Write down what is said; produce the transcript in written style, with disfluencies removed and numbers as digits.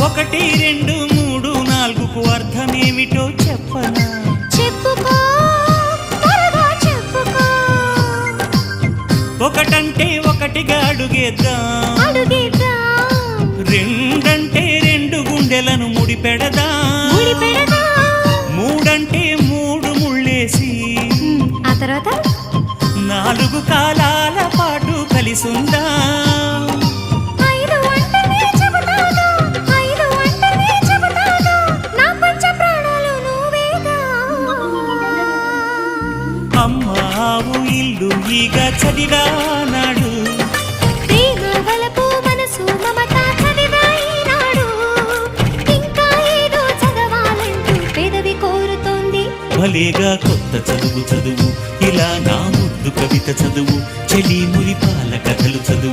ఒకటి రెండు మూడు నాలుగుకు అర్థమేమిటో చెప్పనా? చెప్పుకో, త్వరగా చెప్పుకో. ఒకటంటే ఒకటిగా అడుగేద్దాం, రెండంటే రెండు గుండెలను ముడిపెడదాం, మూడంటే మూడు ముళ్ళేసి ఆ తర్వాత నాలుగు కాలాల పాటు కలిసుందాం. అమ్మావు ఇల్లు ఈగ చదివానాడు, ప్రేమ వలపు మనసు మమత చదివాయినాడు. ఇంకా ఏదో చదవాలంటూ పెదవి కోరుతోంది. భలేగా కొత్త చదువు చదువు, ఇలా నా ముద్దు కవిత చదువు, చెలి మురిపాల కథలు చదువు.